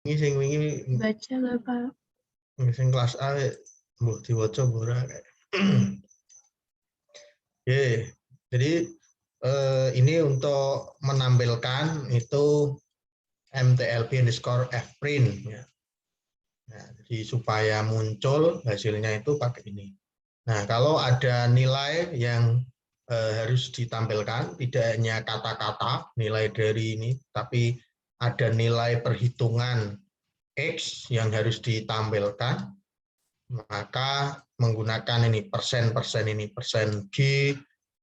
Ini sing wingi Baca Bapak. sing kelas A mbok diwaca ora kayak. Oke. Jadi ini untuk menampilkan itu MTLB_Fprint ya. Nah, jadi supaya muncul hasilnya itu pakai ini. Nah, kalau ada nilai yang harus ditampilkan, tidak hanya kata-kata nilai dari ini, tapi ada nilai perhitungan X yang harus ditampilkan, maka menggunakan ini persen-persen ini, persen G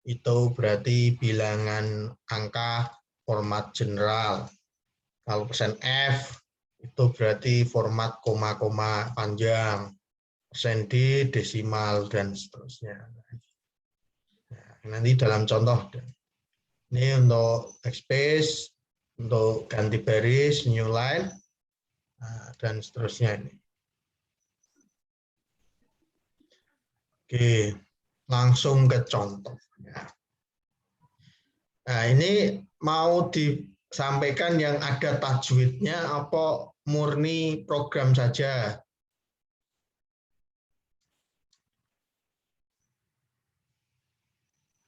itu berarti bilangan angka format general. Kalau persen F itu berarti format koma-koma panjang, persen D desimal dan seterusnya. Nah, nanti dalam contoh ini untuk backspace, untuk ganti baris, new line, dan seterusnya ini. Oke, langsung ke contoh. Nah, ini mau disampaikan yang ada tajwidnya apa murni program saja?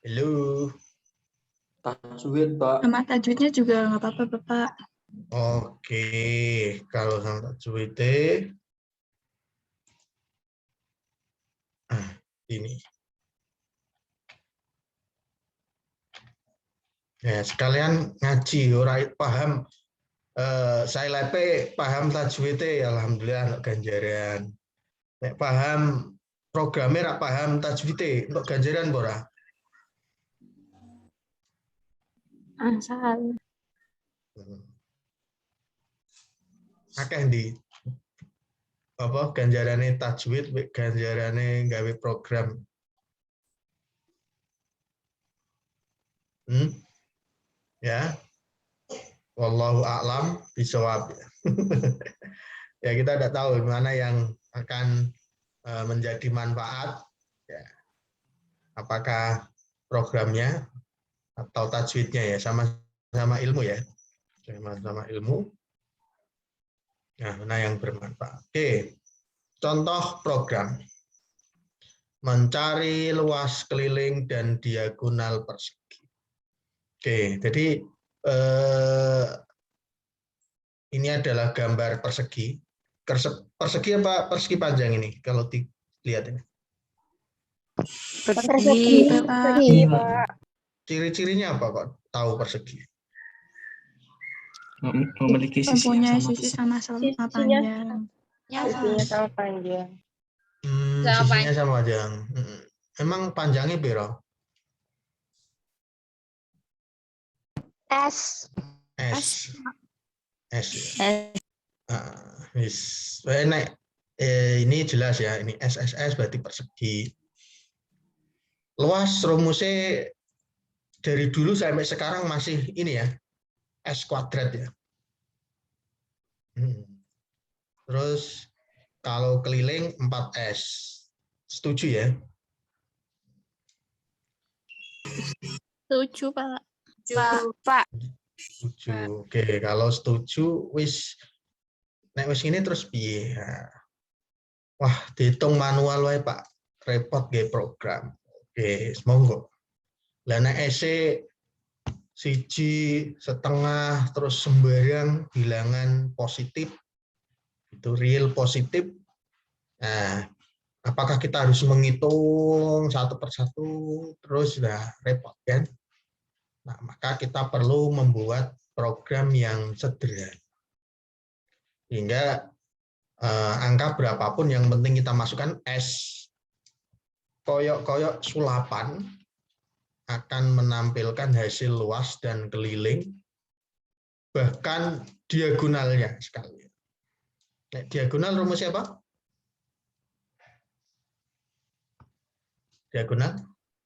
Halo. Tajwid, Pak. Sama tajwidnya juga nggak apa-apa, Bapak. Oke, kalau sama tajwid ini. Ya, sekalian ngaji, ora paham. Saya lepe paham tajwid alhamdulillah untuk ganjaran. Nek paham programnya rak paham tajwid untuk ganjaran ora? Asal. Akeh di apa ganjarane tajwid, ganjarane gawe program. Ya. Wallahu a'lam bishawab. Ya kita tidak tahu mana yang akan menjadi manfaat. Ya. Apakah programnya atau tajwidnya ya, sama-sama ilmu ya. Sama-sama ilmu. Nah, mana yang bermanfaat. Oke. Contoh program. Mencari luas keliling dan diagonal persegi. Oke, jadi ini adalah gambar persegi. Persegi apa persegi panjang ini kalau dilihat ini? Persegi, Bapak. Ciri-cirinya apa kok tahu persegi? Memiliki sisi yang Mempunyai sama sisi sama panjang. Sisinya sama panjang. Sisinya sama panjang. Emang panjangnya berapa? S. S. S. Ini jelas ya, ini SSS berarti persegi. Luas rumusnya dari dulu sampai sekarang masih ini ya, S kuadrat ya. Terus kalau keliling 4S. Setuju ya? Setuju, Pak. Pak. Setuju. Oke, kalau setuju nek wis ini terus piye? Wah, dihitung manual wae, Pak. Repot nggih program. Oke, monggo. Lah nek ese 1,5 terus sembarang bilangan positif itu real positif. Nah, apakah kita harus menghitung satu persatu terus repot kan? Nah, maka kita perlu membuat program yang sederhana. Hingga angka berapapun yang penting kita masukkan S koyok-koyok sulapan akan menampilkan hasil luas dan keliling, bahkan diagonalnya sekali. Nah, diagonal rumusnya apa? Diagonal?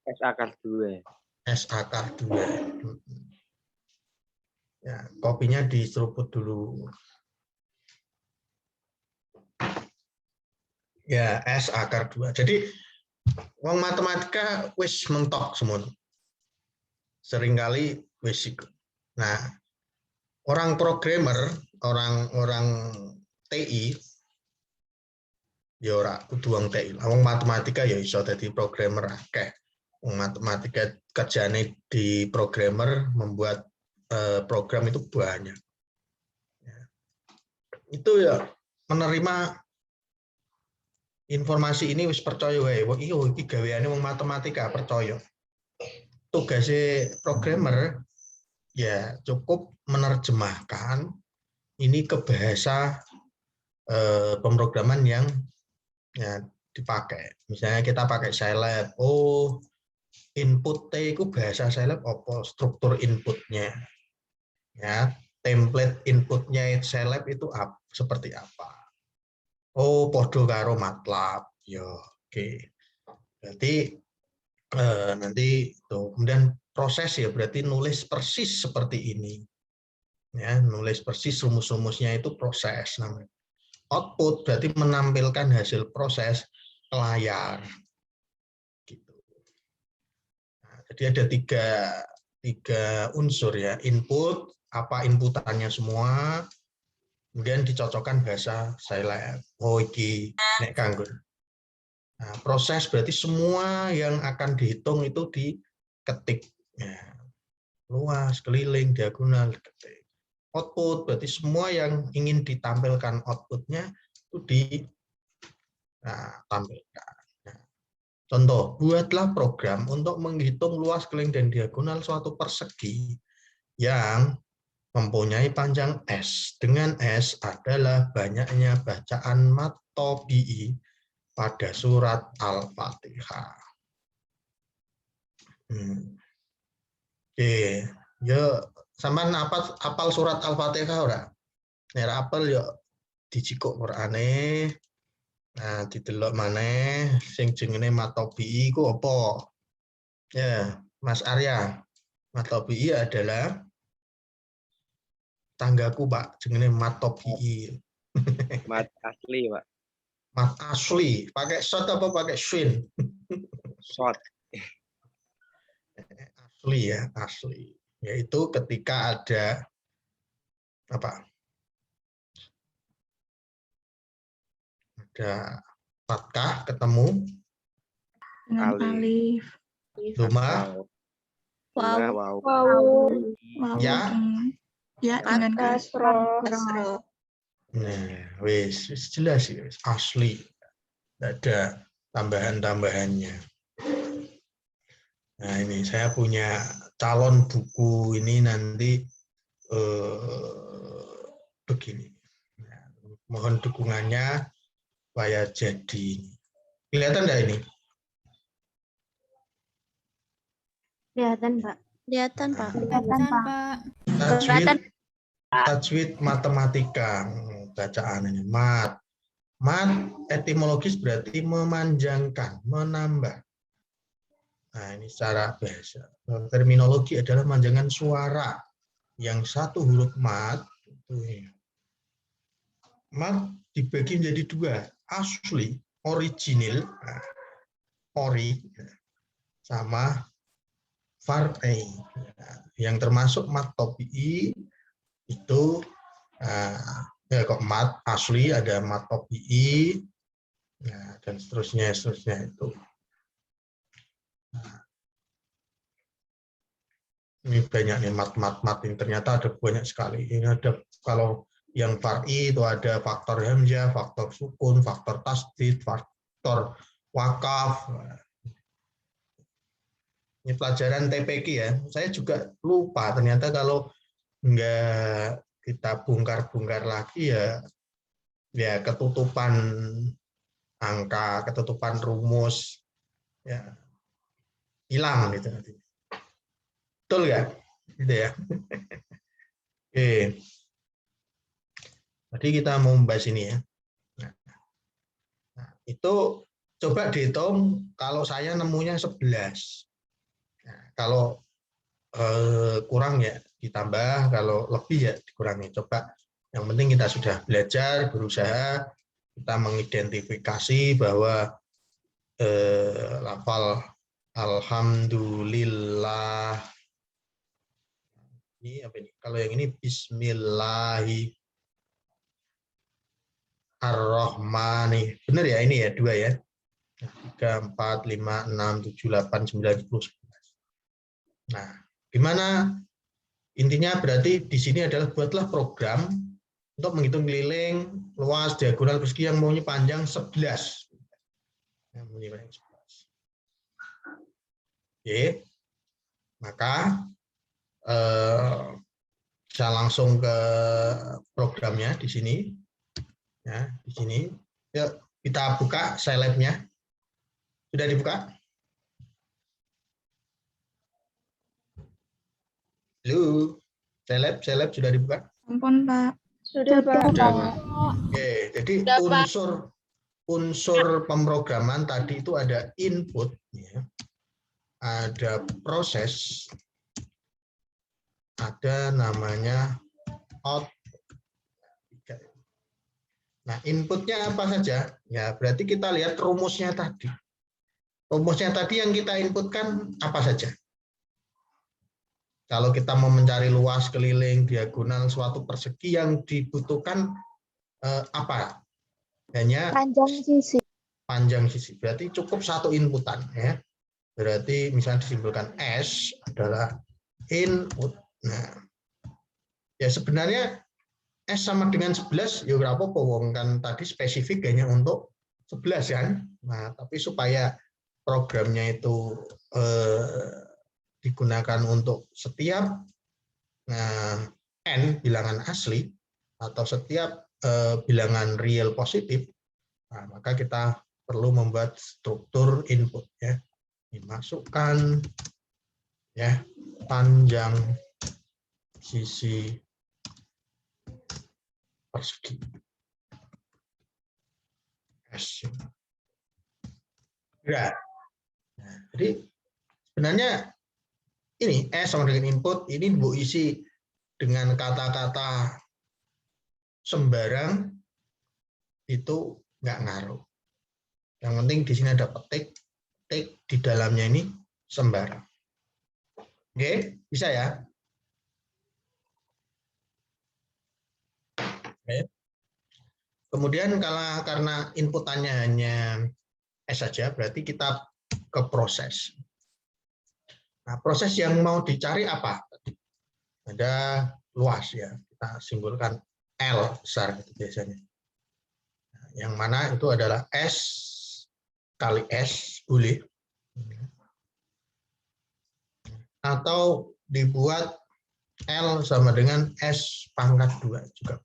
S akar 2. S akar 2. Ya, kopinya diseruput dulu. Ya, S akar 2. Jadi, wong matematika wis mentok semua. Seringkali wis ikut. Nah, orang programmer, orang TI, ya ora kudu wong TI. Wong matematika ya iso dadi programmer akeh. Wong matematika kerjane di programmer membuat program itu banyak. Itu ya menerima informasi ini wis percaya wae. Iya iki gaweane wong matematika percaya. Tugasnya programmer ya cukup menerjemahkan ini ke bahasa pemrograman yang ya, dipakai. Misalnya kita pakai Scilab. Oh, input T itu bahasa Scilab apa? Struktur inputnya. Ya, template inputnya Scilab itu seperti apa? Oh, podo karo MATLAB. Ya, oke. Berarti nanti tuh kemudian proses ya berarti nulis persis seperti ini. Ya, nulis persis rumus-rumusnya itu proses namanya. Output berarti menampilkan hasil proses ke layar. Gitu. Nah, jadi ada tiga unsur ya, input, apa inputannya semua, kemudian dicocokkan bahasa Scilab. Oh iki nek kanggo. Nah, proses berarti semua yang akan dihitung itu diketik. Ya. Luas, keliling, diagonal, diketik. Output berarti semua yang ingin ditampilkan outputnya itu ditampilkan. Nah, contoh, buatlah program untuk menghitung luas, keliling, dan diagonal suatu persegi yang mempunyai panjang S. Dengan S adalah banyaknya bacaan mat Tobi'i pada surat Al-Fatihah. Oke, ya sampean apal surat Al-Fatihah ora? Nek apal yo dicikuk Qur'ane. Nah, didelok maneh sing jenenge Matobi'i iku apa? Ya, Mas Arya. Matobi'i adalah tanggaku, Pak. Jenenge Matobi'i. Mat asli, Pak. Mat asli. Pakai shot apa pakai shin? Short. Asli ya, asli. Yaitu ketika ada apa? Ada fathah ketemu Dengan alif. Doma. Wow. Ya. Ya dengan kasroh. Nah, wis jelas ya, asli. Tidak ada tambahan-tambahannya. Nah, ini saya punya calon buku ini nanti begini. Nah, mohon dukungannya supaya jadi. Kelihatan enggak ini? Kelihatan, Pak. Kelihatan, Pak. Tajwid matematika, bacaan ini mat. Mat etimologis berarti memanjangkan, menambah. Nah, ini secara bahasa. Terminologi adalah memanjangkan suara yang satu huruf mat. Mat dibagi menjadi dua, asli, original, ori, sama far'i. Yang termasuk mat tobi'i itu ya kok mat asli ada mat tobi'i dan seterusnya itu. Ini banyak nih mat ini ternyata ada banyak sekali. Ini ada kalau yang far'i itu ada faktor hamzah, faktor sukun, faktor tasdid, faktor wakaf. Ini pelajaran TPQ ya. Saya juga lupa ternyata kalau enggak kita bongkar-bongkar lagi ya ketutupan angka, ketutupan rumus ya hilang gitu nanti. Betul ya? Gitu ya. Oke. Tadi kita mau membahas ini ya. Nah, itu coba dihitung kalau saya nemunya 11. Nah, kalau kurang ya ditambah, kalau lebih ya dikurangi. Coba yang penting kita sudah belajar, berusaha kita mengidentifikasi bahwa lafal alhamdulillah ini apa ini? Kalau yang ini bismillahi Ar-Rahmani. Benar ya ini ya, 2 ya. 3, 4, 5, 6, 7, 8, 9, 10, 11. Nah, gimana? Intinya berarti di sini adalah buatlah program untuk menghitung keliling, luas, diagonal, persegi yang maunya panjang 11. Yang maunya panjang 11. Oke. Maka saya langsung ke programnya di sini. Ya, di sini. Yuk, kita buka Scilab-nya. Sudah dibuka? Halo, Scilab sudah dibuka? Ampun, Pak. Sudah, Pak. Oke, jadi Sudah, Pak. unsur pemrograman tadi itu ada input, ya. Ada proses, ada namanya output. Nah, inputnya apa saja? Ya, berarti kita lihat rumusnya tadi. Rumusnya tadi yang kita inputkan apa saja? Kalau kita mau mencari luas, keliling, diagonal, suatu persegi yang dibutuhkan apa? Hanya panjang sisi. Berarti cukup satu inputan, ya. Berarti misalnya disimpulkan S adalah input. Nah, ya sebenarnya S sama dengan 11, ya berapa wong kan tadi spesifik hanya untuk 11 kan. Nah, tapi supaya programnya itu digunakan untuk setiap n bilangan asli atau setiap bilangan real positif, nah, maka kita perlu membuat struktur input, ya. Dimasukkan, ya, panjang sisi persegi S. Ya. Nah, jadi sebenarnya ini S sama dengan input, ini Bu isi dengan kata-kata sembarang itu nggak ngaruh. Yang penting di sini ada petik di dalamnya ini sembarang. Oke, bisa ya? Oke. Kemudian karena inputannya hanya S saja, berarti kita ke proses. Nah, proses yang mau dicari apa? Ada luas, ya. Kita simpulkan L besar gitu biasanya. Nah, yang mana itu adalah S kali S, boleh. Atau dibuat L sama dengan S pangkat 2 juga.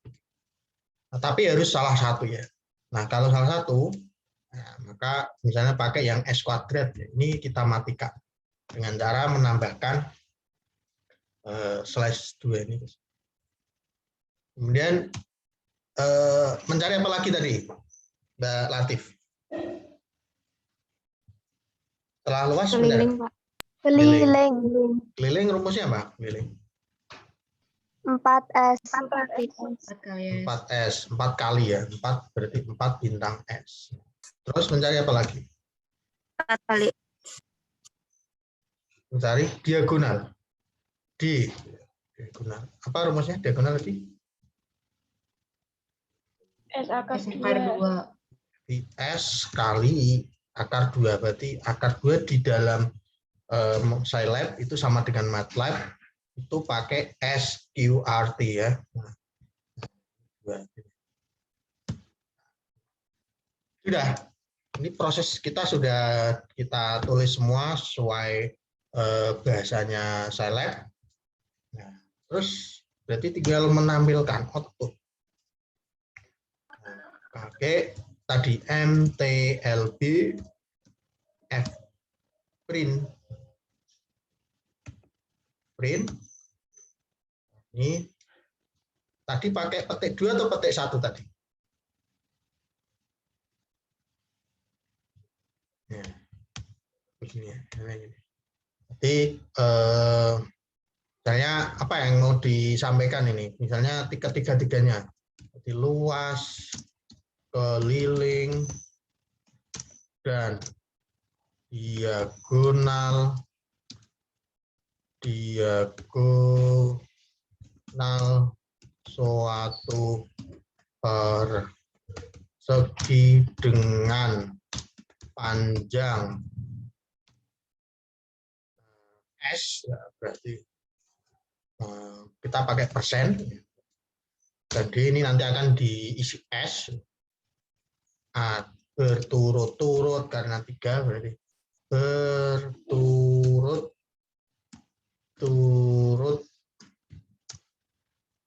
Nah, tapi harus salah satu, ya. Nah, kalau salah satu, nah, maka misalnya pakai yang S kuadrat, ya. Ini kita matikan dengan cara menambahkan slash 2 ini. Kemudian mencari apa lagi tadi, Mbak Latif? Setelah luas, Keliling, Pak. Keliling. Keliling rumusnya apa? Keliling. 4S. 4S, 4 kali ya. 4 berarti 4 bintang S. Terus mencari apa lagi? 4 kali. Mencari diagonal. Diagonal. Apa rumusnya diagonal tadi? S akar 2. Di S kali akar 2. Berarti akar 2 di dalam Scilab itu sama dengan MATLAB. Itu pakai SQRT, ya. Sudah. Ini proses kita sudah kita tulis semua sesuai bahasanya Scilab. Nah, terus berarti tinggal menampilkan output. Nah, pakai tadi MTLB F print. Ini tadi pakai petik 2 atau petik 1 tadi? Ya. Begini ya. Jadi misalnya apa yang mau disampaikan ini? Misalnya tiga-tiganya. Jadi luas, keliling, dan diagonal suatu persegi. segi dengan panjang S, ya, berarti kita pakai persen. Jadi ini nanti akan diisi S berturut-turut karena 3 berarti berturut-turut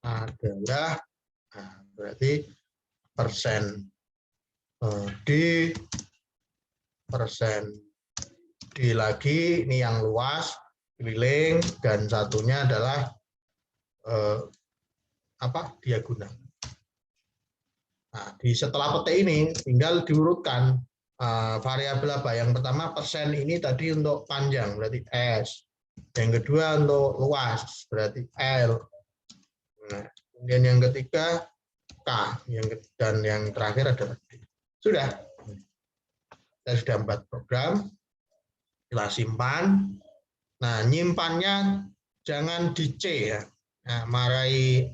adalah berarti persen D persen D lagi ini yang luas keliling dan satunya adalah diagonal. Nah, setelah petik ini tinggal diurutkan variabel apa. Yang pertama persen ini tadi untuk panjang berarti S. Yang kedua untuk luas berarti L. Nah, kemudian yang ketiga K. Dan yang terakhir adalah D. Sudah. Kita sudah 4 program. Kita simpan. Nah, nyimpannya jangan di C ya. Nah, marahi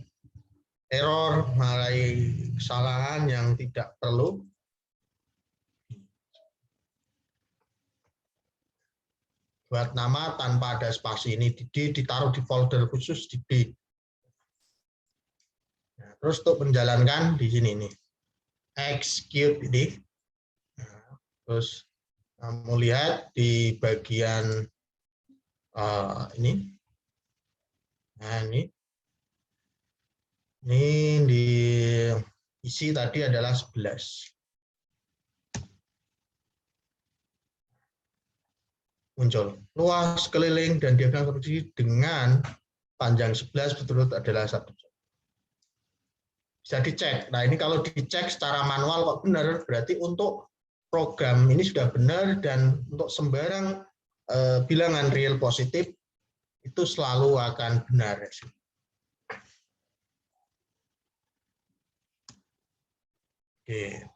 error, marahi kesalahan yang tidak perlu. Buat nama tanpa ada spasi ini di D, ditaruh di folder khusus di D. Nah, terus untuk menjalankan di sini nih, execute ini. Nah, terus kamu lihat di bagian ini. Nah, ini diisi tadi adalah 11. Muncul luas, keliling, dan diagram seperti dengan panjang 11 betul adalah 1. Bisa dicek. Nah, ini kalau dicek secara manual kok benar, berarti untuk program ini sudah benar, dan untuk sembarang bilangan real positif itu selalu akan benar. Oke.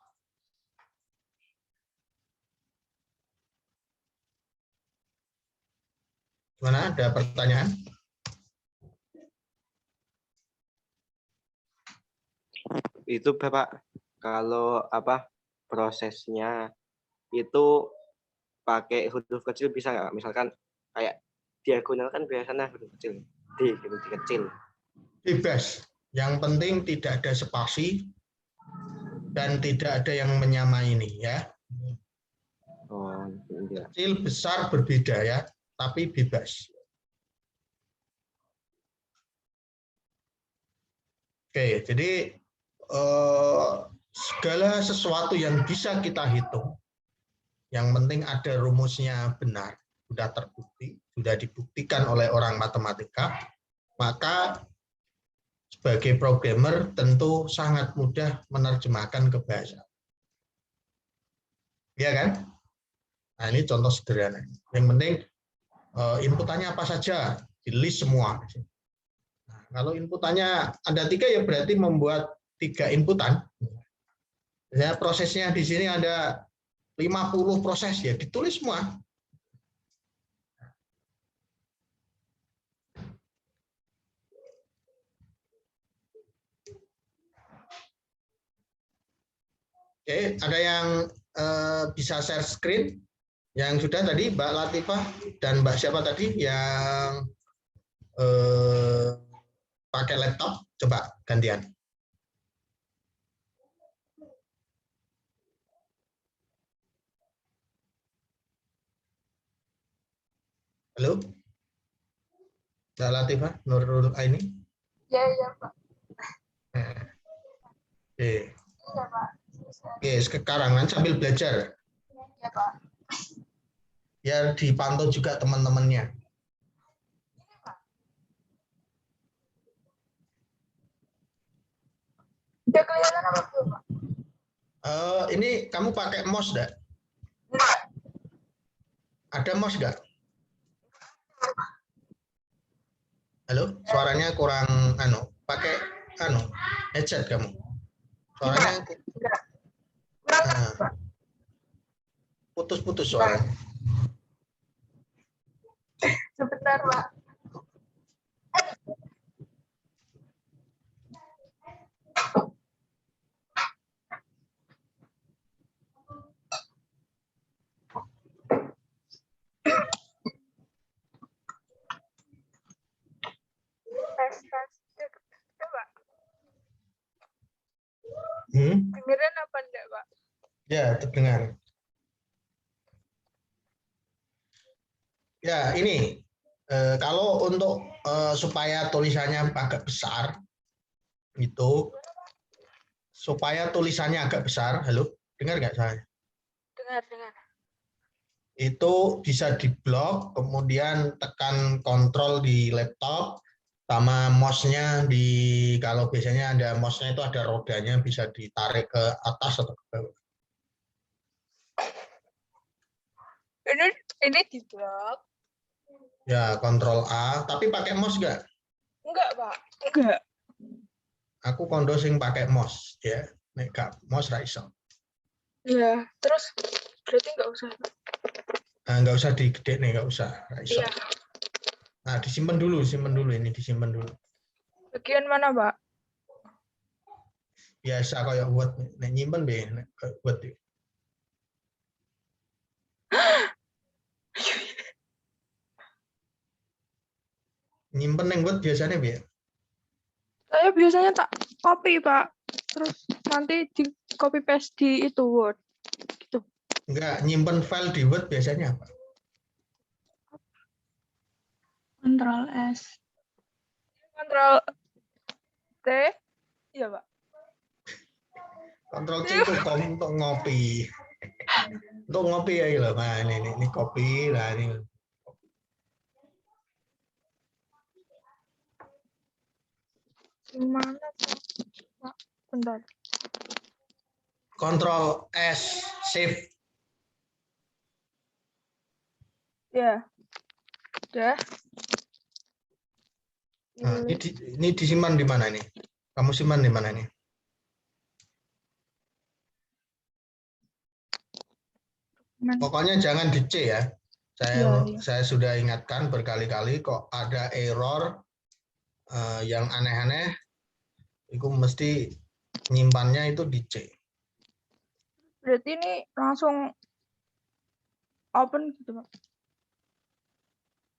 Gimana? Ada pertanyaan? Itu Bapak, kalau prosesnya itu pakai huruf kecil bisa nggak? Misalkan kayak diagonal kan biasanya huruf kecil, D huruf kecil. Bebas. Yang penting tidak ada spasi dan tidak ada yang menyamai ini ya. Oh, iya. Kecil besar berbeda ya, tapi bebas. Oke, jadi segala sesuatu yang bisa kita hitung, yang penting ada rumusnya benar, sudah terbukti, sudah dibuktikan oleh orang matematika, maka sebagai programmer tentu sangat mudah menerjemahkan ke bahasa. Iya kan? Nah, ini contoh sederhana. Yang penting inputannya apa saja, di list semua. Nah, kalau inputannya ada 3 ya berarti membuat 3 inputan. Ya, prosesnya di sini ada 50 proses ya ditulis semua. Oke, ada yang bisa share screen? Yang sudah tadi Mbak Latifah dan Mbak siapa tadi yang pakai laptop? Coba gantian. Halo? Mbak Latifah, Nurul Aini? Iya, Pak. Oke. Iya, Pak. Oke, sekarang sambil belajar. Iya, Pak. Biar dipantau juga teman-temannya. Udah kelihatan apa belum, Pak? Ini kamu pakai mouse enggak? Enggak. Ada mouse enggak? Halo, suaranya kurang pakai headset kamu. Suaranya Enggak. Putus-putus suaranya. Sebentar, Pak. Dengeran apa enggak, Pak? Ya, terdengar. Ya, ini kalau untuk supaya tulisannya agak besar, itu supaya tulisannya agak besar, halo, dengar nggak saya? Dengar. Itu bisa diblok, kemudian tekan kontrol di laptop, sama mouse-nya kalau biasanya ada mouse-nya itu ada rodanya, bisa ditarik ke atas atau ke bawah. Ini di blok. Ya, kontrol A, tapi pakai mouse nggak? Enggak, Pak. Enggak. Aku kondo sing pakai mouse, ya. Nek gak mouse ra iso. Iya, terus berarti enggak usah. Nah, nggak usah digede nih, nggak usah, ra iso. Iya. Nah, disimpan dulu ini disimpan dulu. Bagian mana, Pak? Biasa kayak Word, nek nyimpen be, nek kayak Word. Nyimpen yang Word biasanya be. Saya biasanya tak copy, Pak. Terus nanti di copy paste di itu Word. Gitu. Enggak, nyimpen file di Word biasanya apa? Control S. Kontrol T. Iya, Pak. Kontrol C itu untuk ngopi. Untuk ngopi ya gitu. Nah, ini kopi, nah ini. Gimana, Pak? Bentar. Kontrol S, save. Ya. Udah. Nah, ini disimpan di mana nih? Kamu simpan di mana nih? Pokoknya jangan di C ya. Saya sudah ingatkan berkali-kali kok ada error yang aneh-aneh, itu mesti nyimpannya itu di C. Berarti ini langsung open gitu, Pak.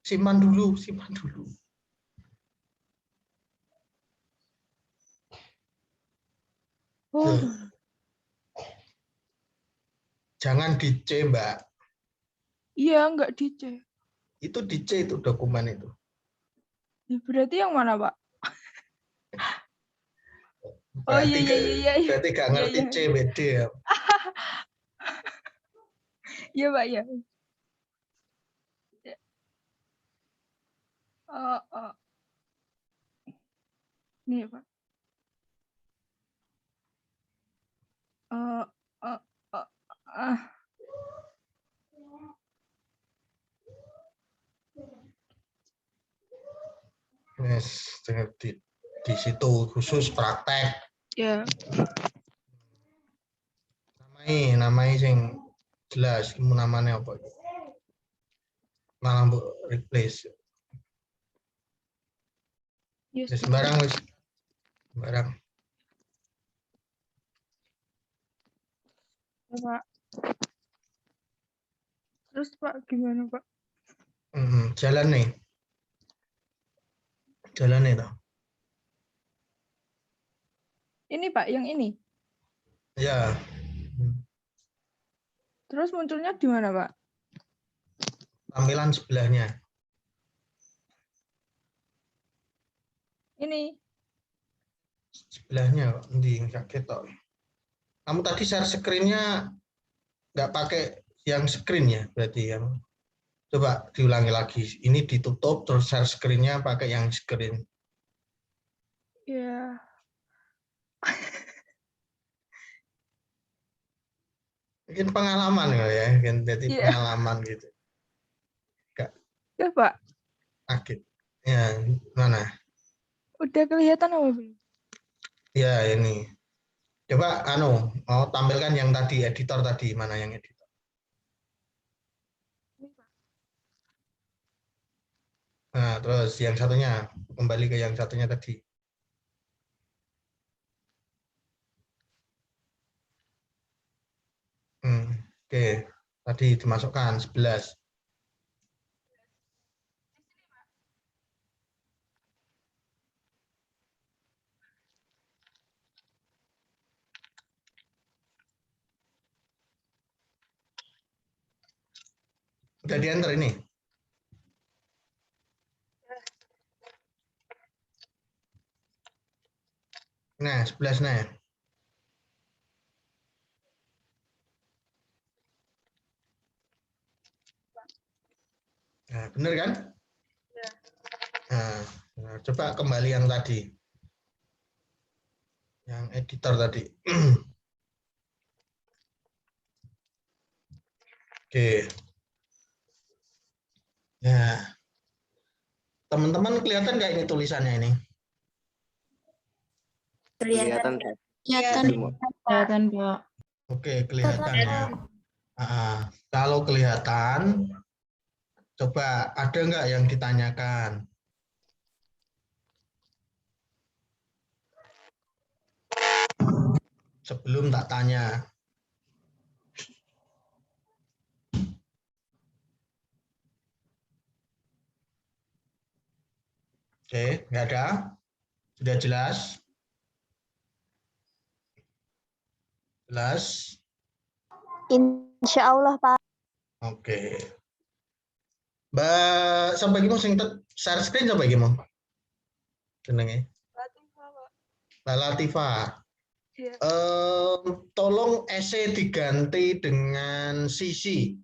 Simpan dulu. Oh. Jangan di C, Mbak. Iya, enggak di C. Itu di C itu dokumen itu. Ya, berarti yang mana, Pak? Oh Berarti iya. berarti gak ngerti Iya. C BD ya. Iya, Pak, ya. Nih, Pak. Ah. Yes, di situ khusus praktek. Ya. Namai sing jelas, namanya apa? Malah replace. Yes, Ya, sembarang. Ya, Pak. Terus, Pak, gimana, Pak? Jalan nih toh. Ini, Pak, yang ini. Ya. Terus munculnya di mana, Pak? Tampilan sebelahnya. Ini. Sebelahnya di ketok. Kamu tadi share screen-nya nggak pakai yang screen ya, berarti yang coba diulangi lagi. Ini ditutup terus share screen-nya pakai yang screen. Ya. Mungkin pengalaman ya, jadi pengalaman gitu. Nggak Ya, Pak. kaget. Ya, mana? Udah kelihatan apa belum? Ya, ini. Coba mau tampilkan yang tadi, editor tadi, mana yang editor? Nah, terus yang satunya, kembali ke yang satunya tadi. Oke, tadi dimasukkan 11. Udah di-enter ini? Nah, 11 nah. Nah, bener kan? Ya. Nah, coba kembali yang tadi. Yang editor tadi. Oke. Nah, teman-teman kelihatan nggak ini tulisannya ini? Kelihatan, Pak. Kelihatan. Semua. Kelihatan, Pak. Oke, kelihatan ya. Kalau kelihatan, coba ada nggak yang ditanyakan? Sebelum tak tanya. Oke, nggak ada? Sudah jelas? Jelas? Insya Allah, Pak. Oke. Mbak, sampai gimana sing share screen sampai gimana? Jenenge? Latifah, Pak. Mbak Latifah. Iya. Tolong SE diganti dengan sisi.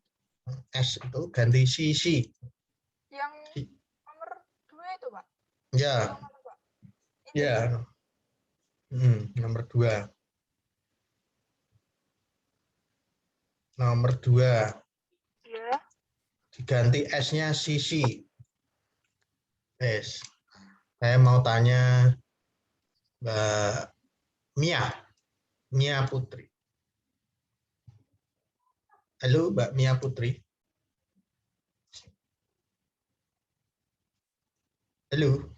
S itu ganti sisi. Yang nomor 2 itu, Pak. Ya, Yang mana, Pak? Ini. ya. Nomor 2. Nomor 2. Ya. Diganti S-nya sisi. S. Saya mau tanya Mbak Mia Putri. Halo, Mbak Mia Putri. Halo.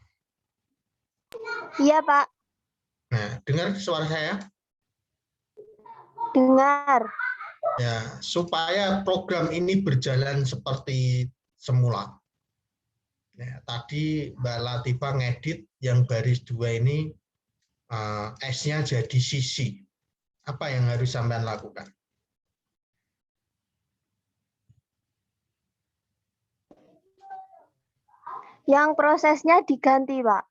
Iya, Pak. Nah, dengar suara saya? Dengar. Ya, supaya program ini berjalan seperti semula. Ya, tadi Mbak Latifah ngedit yang baris 2 ini S-nya jadi sisi. Apa yang harus sampean lakukan? Yang prosesnya diganti, Pak.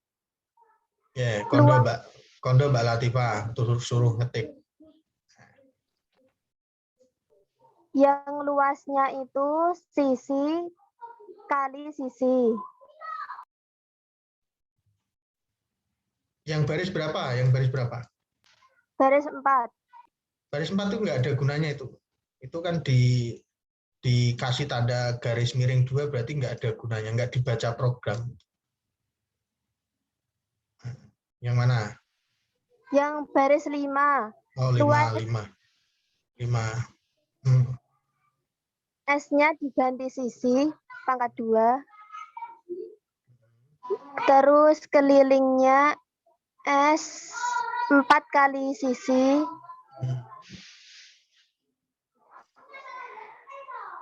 Ya, kondo Mbak Latifah suruh ngetik. Yang luasnya itu sisi kali sisi. Yang baris berapa? Yang baris berapa? Baris 4. Baris 4 itu nggak ada gunanya itu. Itu kan dikasih tanda garis miring 2 berarti nggak ada gunanya, nggak dibaca program. Yang mana? Yang baris 5. Oh, 5. S-nya diganti sisi, pangkat 2. Terus kelilingnya S 4 kali sisi.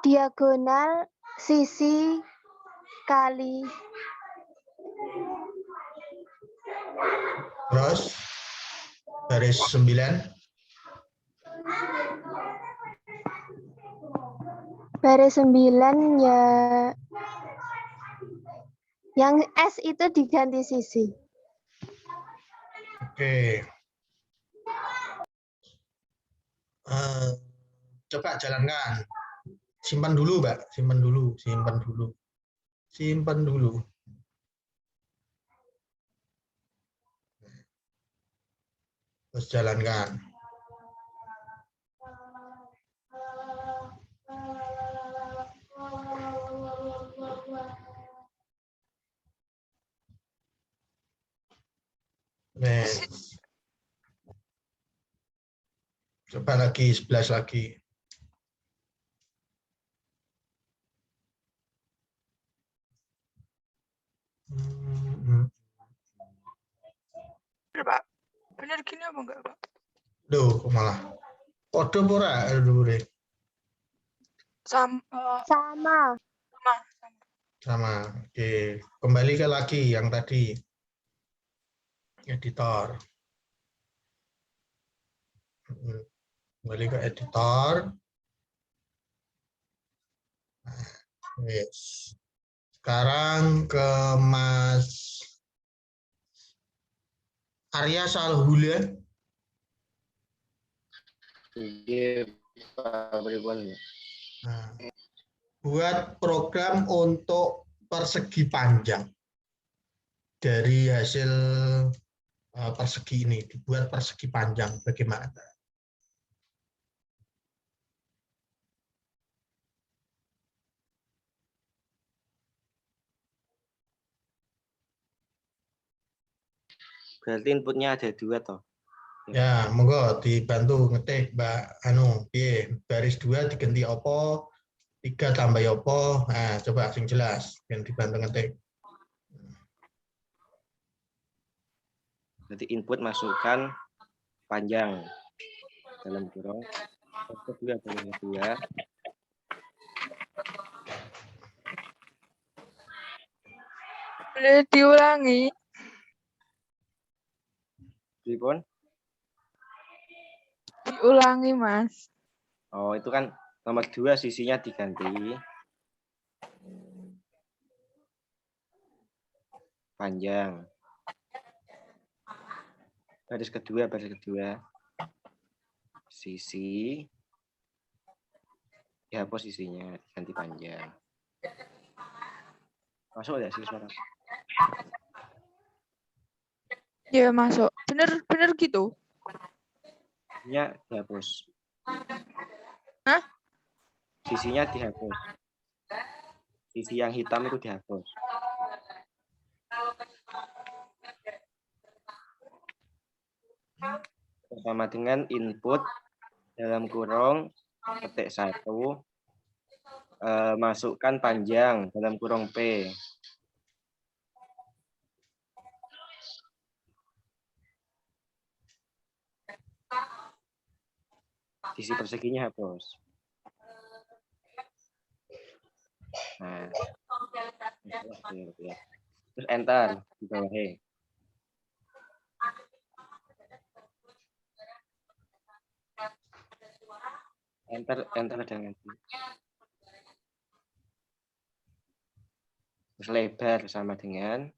Diagonal sisi kali. Terus baris 9. Baris 9 ya. Yang S itu diganti sisi. Oke. Coba jalankan. Simpan dulu, Mbak. Simpan dulu. Terus jalankan. Coba lagi 11 lagi. Bener, Pak. Bener gini apa enggak, Pak? Duh, malah. Kode pura, Sama. Sama. Oke, kembali ke lagi yang tadi. Editor. Kembali ke editor. Yes. Sekarang ke Mas Arya Salhula. Iya, Pak Pripun. Nah, buat program untuk persegi panjang dari hasil persegi ini, dibuat persegi panjang bagaimana? Berarti inputnya ada 2 toh. Ya, monggo dibantu ngetik Mbak Anu, baris 2 diganti opo, 3 tambah opo. Nah, coba sing jelas yang dibantu ngetik. Berarti input masukkan panjang dalam kurung kedua banding kedua. Boleh diulangi. Pripun? Diulangi, Mas. Oh, itu kan nomor 2 sisinya diganti panjang. Baris kedua sisi dihapus sisinya diganti panjang. Masuk nggak sih suara? Ya, masuk. Bener gitu. Sisinya dihapus. Hah? Sisinya dihapus. Sisi yang hitam itu dihapus. Bersama dengan input dalam kurung ketik 1 masukkan panjang dalam kurung P. Sisi perseginya hapus. Nah, terus enter di bawahnya. Enter dengan terus lebar sama dengan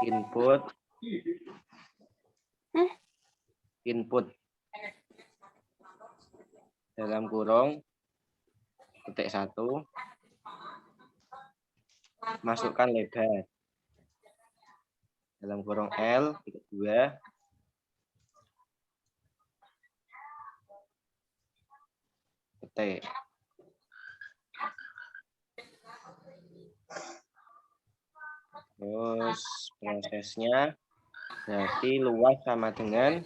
input dalam kurung ketik 1 masukkan lebar dalam kurung L titik 2 ketik. Terus prosesnya berarti luas sama dengan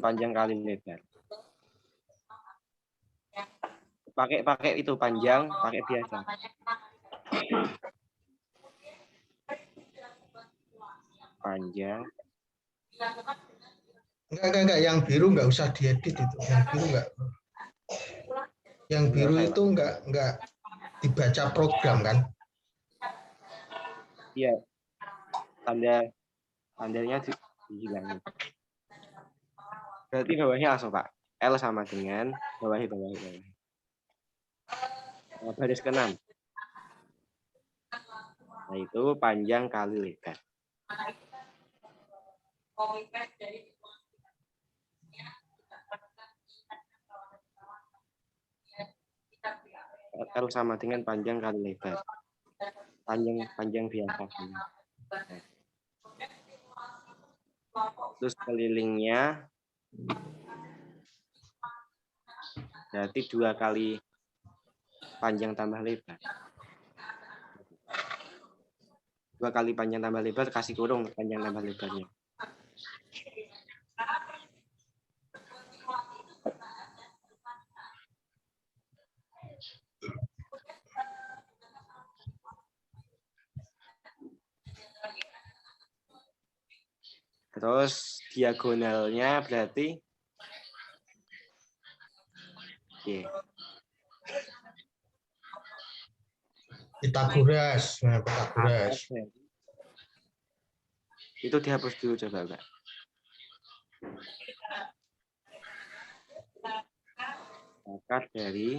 panjang kali lebar. Pakai itu panjang, pakai biasa. Panjang. Enggak, yang biru enggak usah diedit itu. Yang biru enggak. Yang biru itu enggak dibaca program kan? Iya. Tandanya dihilangin. Berarti bawahnya langsung Pak. L sama dengan bawah. Nah, baris ke-6. Nah, itu panjang kali lebar. L sama dengan panjang kali lebar. Panjang biasa. Terus kelilingnya berarti 2 kali panjang tambah lebar. 2 kali panjang tambah lebar kasih kurung panjang tambah lebarnya. Terus diagonalnya berarti Pitagoras. Nah, Pitagoras. Itu dihapus dulu coba, Mbak. Akar dari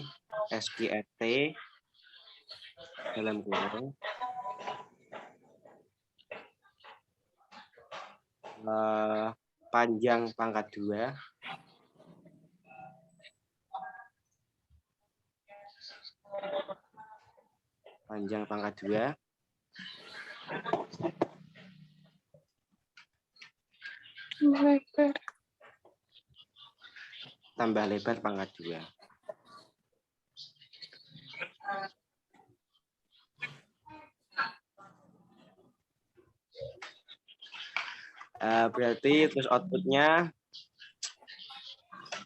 SQRT dalam kurung panjang pangkat 2 tambah lebar pangkat 2. Berarti terus outputnya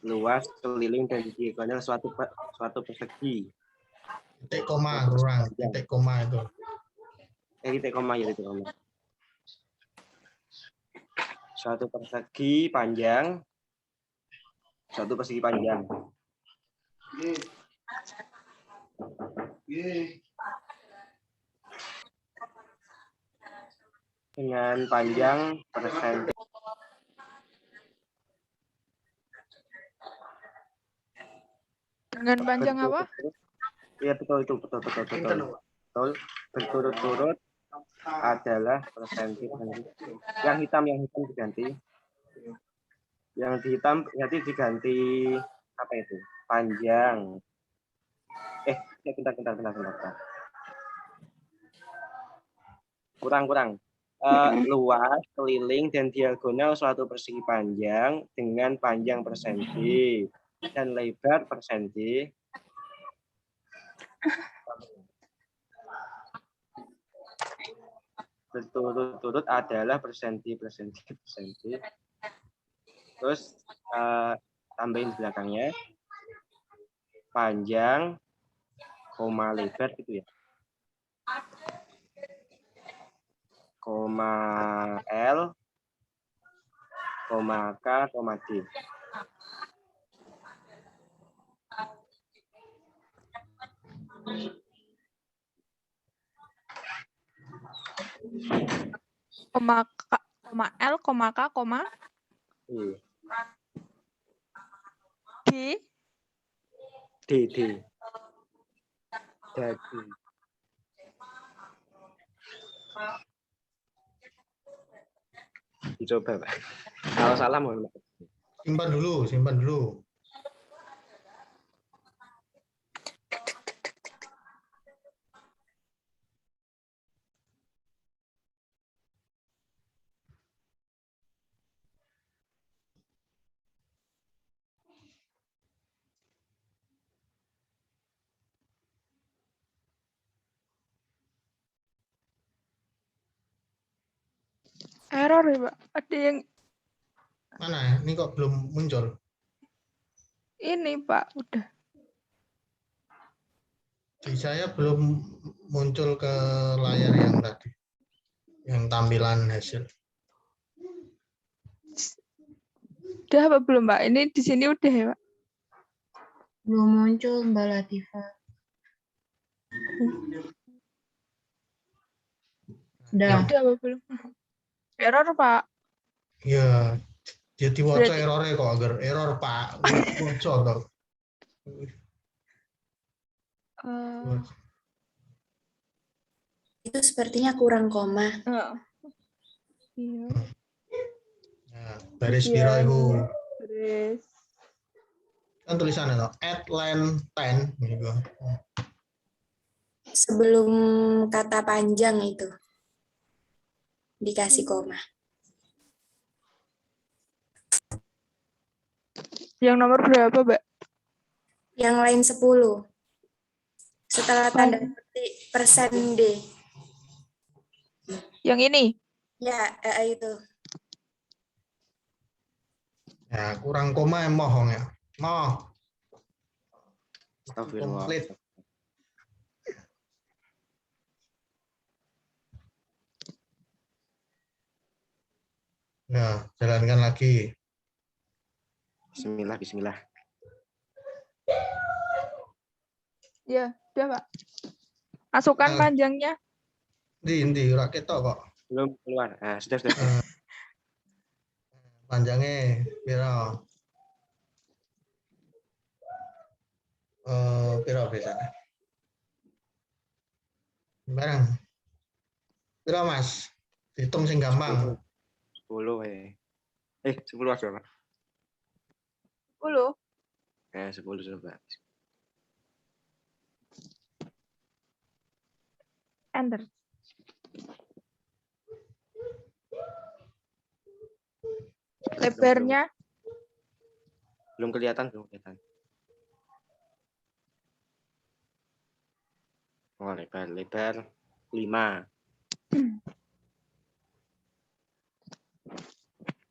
luas, keliling, dan diagonal suatu persegi. Titik koma kurang. Titik koma itu. Titik koma ya, titik koma. Suatu persegi panjang. Dengan panjang persegi. Dengan panjang apa? Iya, betul. Berturut-turut adalah persegi. Yang hitam diganti. Yang hitam nanti diganti apa itu? Panjang. Bentar. Kurang. Luas, keliling, dan diagonal suatu persegi panjang dengan panjang persegi dan lebar persegi. Berturut-turut adalah persegi. Terus tambahin belakangnya panjang, koma lebar gitu ya. Koma L, koma K, koma D. Koma L, koma K, koma D. Dadi. Dicoba, Pak. Kalau salah mohon maaf. Simpan dulu. Error ya, Pak. Ada yang Mana ya? Ini kok belum muncul? ini, Pak. Udah. Di saya belum muncul ke layar yang tadi. Yang tampilan hasil. Udah apa belum, Mbak? Ini di sini udah ya, Pak? Belum muncul, Mbak Latifa. Udah. Udah apa belum? Error, Pak. Ya, jadi waca Berarti- errornya kok agar error Pak. Waca toh. Itu sepertinya kurang koma. Iya. Nah, baris Iya. piro iku? Baris. Kan tulisannya no, add line 10 gitu. Sebelum kata panjang itu dikasih koma. Yang nomor berapa, Mbak? Yang lain 10. Setelah tanda petik persen D. Yang ini? Ya, itu. Ya, kurang koma mohong ya. Moh. Astagfirullah. Komplit. Nah, jalankan lagi. Masukkan Eh. panjangnya. Di ora ketok kok. Belum keluar. Nah, sudah. Panjangnya piro? Piro bisa? Barang. Piro Mas? Hitung sing gampang. 10 10 aja, Pak. 10. 10 coba. Enter. Lebarnya Belum kelihatan. Oh, lebar 5.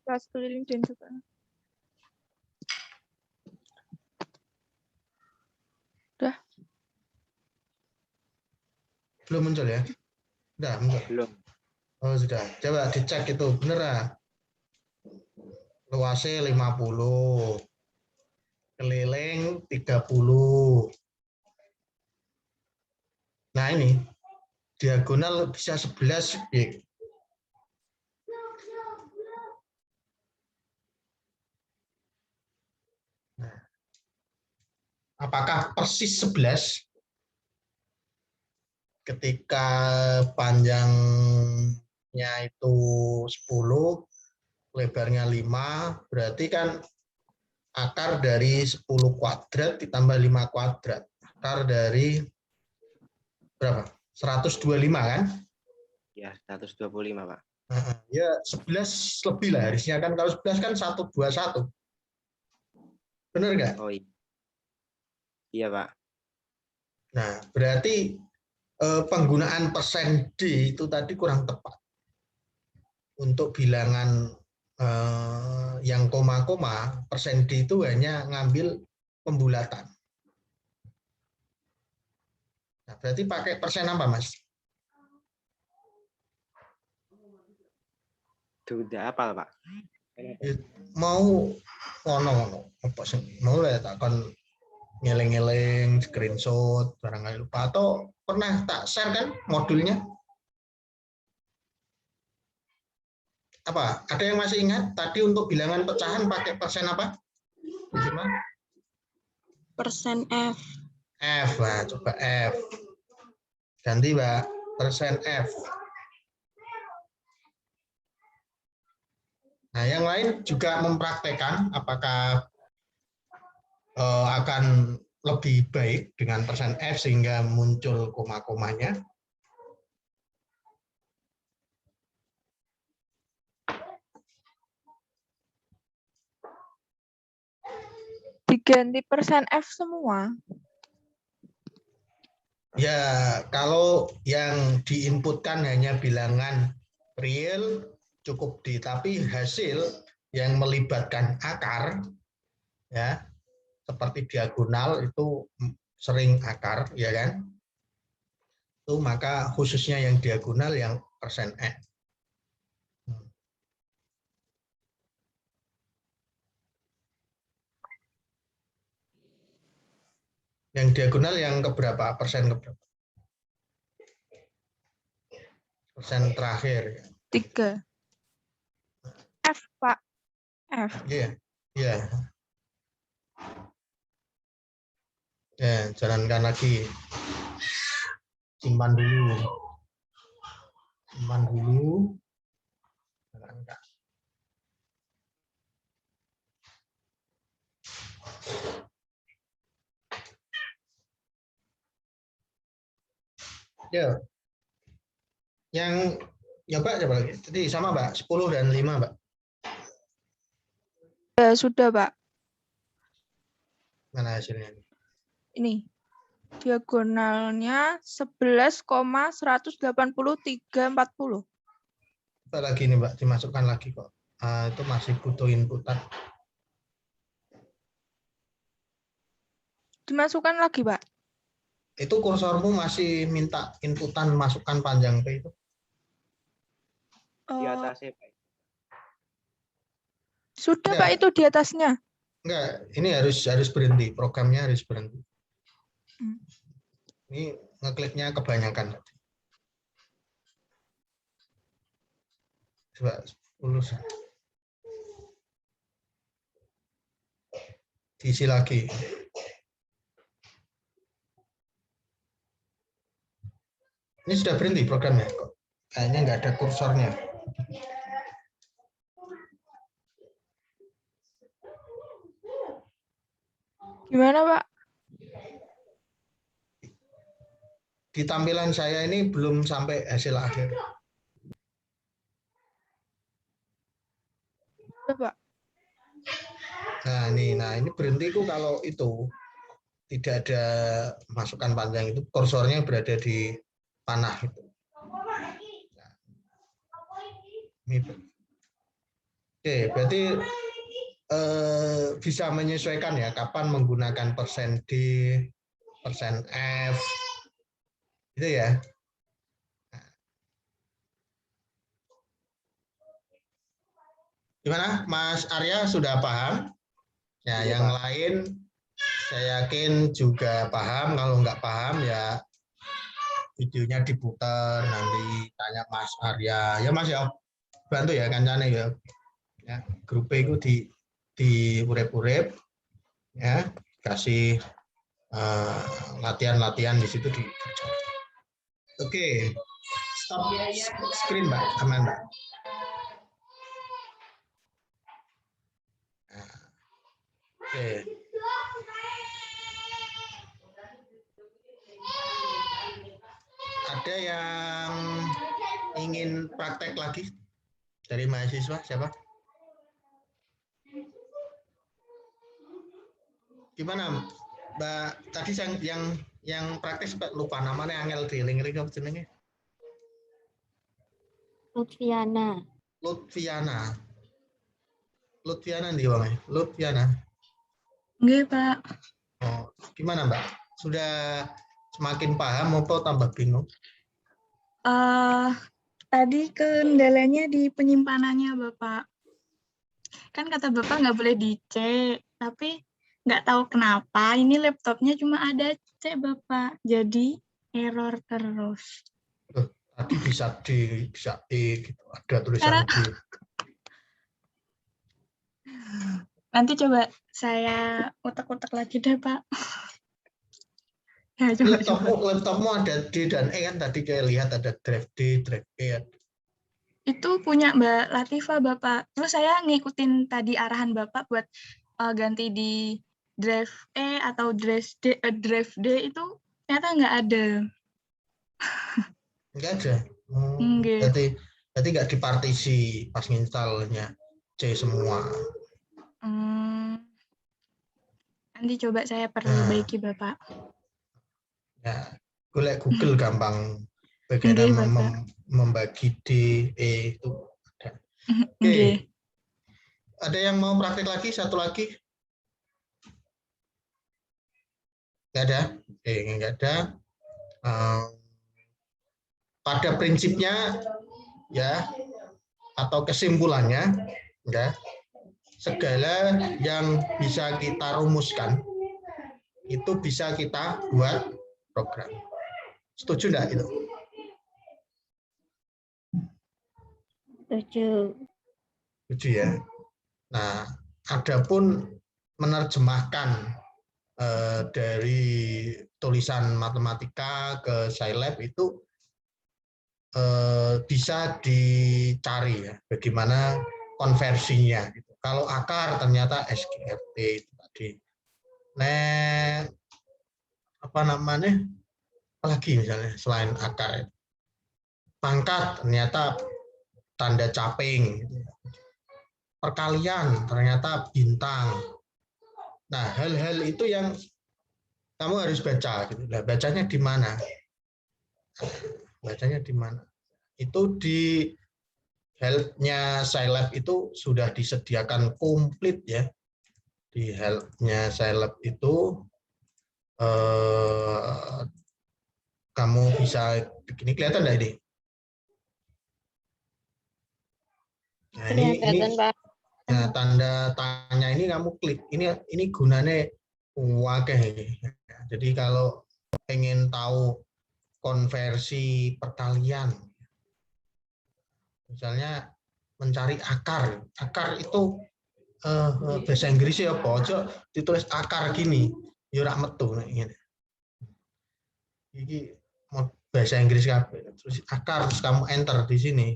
pas keliling dan juga. Udah. Belum muncul ya? Udah muncul. Belum. Oh sudah. Coba dicek itu bener ya? Luasnya 50. Keliling 30. Nah ini diagonal bisa 11 ya. Nah, apakah persis 11 ketika panjangnya itu 10, lebarnya 5, berarti kan akar dari 10 kuadrat ditambah 5 kuadrat. Akar dari berapa? 125 kan? Ya, 125, Pak. Ya 11 lebih lah harusnya kan. Kalau 11 kan 121. Benar nggak? Oh iya. Iya, Pak. Nah, berarti penggunaan persen D itu tadi kurang tepat. Untuk bilangan yang koma-koma, persen D itu hanya ngambil pembulatan. Nah, berarti pakai persen apa, Mas? Sudah hafal, Pak. Mau ngono apa sih? Mau lah takkan ngeleng-ngeleng, screenshot, barangkali lupa. Atau pernah tak share kan modulnya? Apa? Ada yang masih ingat? Tadi untuk bilangan pecahan pakai persen apa? Gimana? Persen F. F, lah coba F. Ganti, Mbak. Persen F. Nah, yang lain juga mempraktekkan apakah akan lebih baik dengan persen F sehingga muncul koma-komanya. Diganti persen F semua. Ya, kalau yang diinputkan hanya bilangan real cukup D, tapi hasil yang melibatkan akar ya seperti diagonal itu sering akar ya kan? Itu maka khususnya yang diagonal yang persen F. Yang diagonal yang keberapa? Persen keberapa? Persen terakhir. 3. F, Pak. F. Iya, iya. Ya, jalankan lagi. Simpan dulu. Simpan dulu. Jalankan. Ya. Yang coba lagi. Jadi sama, Mbak. 10 dan 5, Mbak. Ya, sudah, Pak. Mana hasilnya? Ini. Diagonalnya 11,18340. Coba lagi nih, Mbak. Dimasukkan lagi kok. Itu masih butuh inputan. Dimasukkan lagi, Pak. Itu kursormu masih minta inputan masukkan panjang P itu. Di atasnya, Pak. Sudah, Enggak. Pak, itu di atasnya. Enggak, ini harus berhenti. Programnya harus berhenti. Ini ngekliknya kebanyakan. Coba 10. Diisi lagi. Ini sudah berhenti programnya kok. Kayaknya nggak ada kursornya. Gimana, Pak? Di tampilan saya ini belum sampai hasil akhir. Udah, Pak. Nah ini berhenti kok kalau itu tidak ada masukan panjang itu kursornya berada di panah itu. Nah, ini. Oke, berarti bisa menyesuaikan ya kapan menggunakan persen D, persen F, gitu ya. Gimana, Mas Arya sudah paham? Ya, Iya, yang Pak. lain saya yakin juga paham. Kalau nggak paham ya videonya diputar, nanti tanya Mas Arya. Ya Mas ya, bantu ya kancane ya. Ya, grup itu di urep-urep ya, kasih latihan-latihan di situ dikerjakan. Oke, stop screen Mbak Amanda. Oke. Ada yang ingin praktek lagi dari mahasiswa siapa? Gimana Mbak? Tadi yang praktek lupa namanya angel deling-deling apa jenenge? Lutfiana. Lutfiana ndi wae? Lutfiana. Nggih, Pak. Oh, gimana Mbak? Sudah semakin paham atau tambah bingung? Tadi kendalanya di penyimpanannya, Bapak. Kan kata Bapak nggak boleh dicek, tapi nggak tahu kenapa ini laptopnya cuma ada C, Bapak. Jadi error terus. Tadi bisa D, bisa E, gitu. Ada tulisan D. Nanti coba saya utak-utak lagi deh, Pak. Ya, coba. Laptopmu ada D dan E kan tadi kayak lihat ada drive D, drive E. Itu punya Mbak Latifah, Bapak. Terus saya ngikutin tadi arahan Bapak buat ganti di drive E atau drive D itu ternyata nggak ada. Nggak ada. Nggih. Berarti nggak dipartisi pas nginstalnya C semua. Nanti coba saya perbaiki, Bapak. Ya, golek Google gampang. Bagaimana membagi D, E itu ada. Oke. Ada yang mau praktik lagi? Satu lagi? Nggak ada? Oke, nggak ada. Pada prinsipnya ya atau kesimpulannya ya, segala yang bisa kita rumuskan itu bisa kita buat program. Setuju enggak itu? Setuju ya. Nah, adapun menerjemahkan dari tulisan matematika ke Scilab itu bisa dicari ya, bagaimana konversinya. Gitu. Kalau akar ternyata SGRT itu tadi. Nah, apa namanya? Apalagi misalnya selain akar, pangkat ternyata tanda caping, perkalian ternyata bintang. Nah, hal-hal itu yang kamu harus baca. Gitu. Nah, bacanya di mana? Bacanya di mana? Itu di help-nya Scilab itu sudah disediakan komplit ya. Di help-nya Scilab itu kamu bisa begini, kelihatan nggak ini? Nah, ini Pak. nah, tanda tanya ini kamu klik. Ini gunanya wakeh. Jadi kalau pengen tahu konversi perkalian, misalnya mencari akar. Akar itu bahasa Inggrisnya apa? Aja ditulis akar gini, ya ora metu nek ngene. Iki mau bahasa Inggris kabeh. Terus akar, terus kamu enter di sini.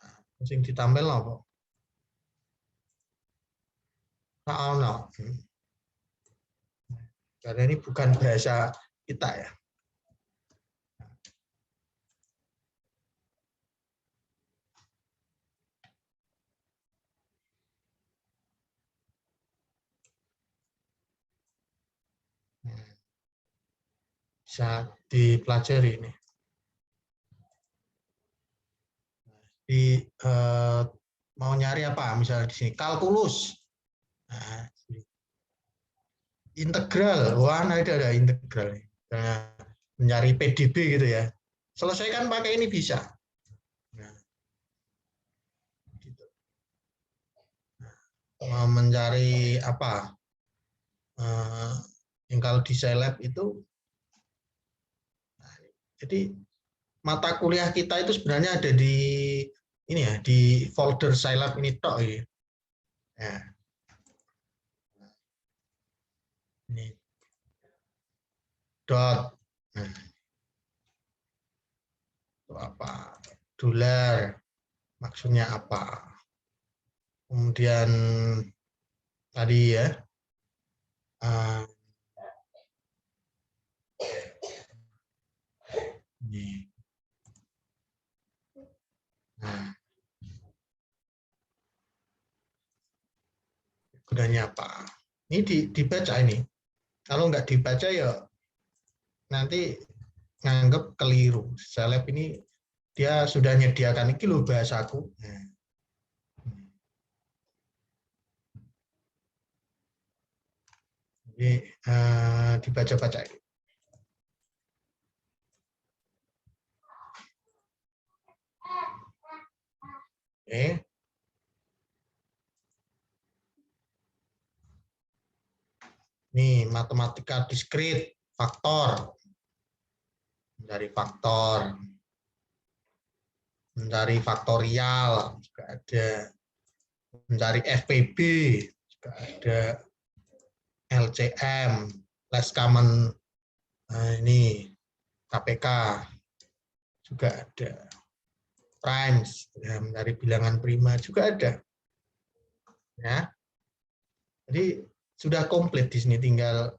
Nah, sing ditampil apa? Ora ono. Karena ini bukan bahasa kita ya. Bisa dipelajari ini. Mau nyari apa? Misalnya di sini kalkulus, nah, integral, wah nah ada integral. Nah, mencari PDB gitu ya. Selesaikan pakai ini bisa. Nah, gitu. Mau mencari apa? Yang kalau di Scilab itu, nah, jadi mata kuliah kita itu sebenarnya ada di ini ya, di folder Scilab ini tok ya. Ya. Ini dot. Nah. Itu apa? Dolar. Maksudnya apa? Kemudian tadi ya. Ini. Nah. Gunanya apa? Ini dibaca ini. Kalau nggak dibaca ya nanti nganggep keliru. Scilab ini dia sudah menyediakan ini loh bahasaku. Nah. Jadi dibaca-baca ini. Oke. Nih, matematika diskrit, faktor. Mencari faktor. Mencari faktorial, juga ada. Mencari FPB, juga ada. LCM, less common, ini KPK, juga ada. Primes, ya, mencari bilangan prima, juga ada. Ya. Jadi sudah komplit di sini, tinggal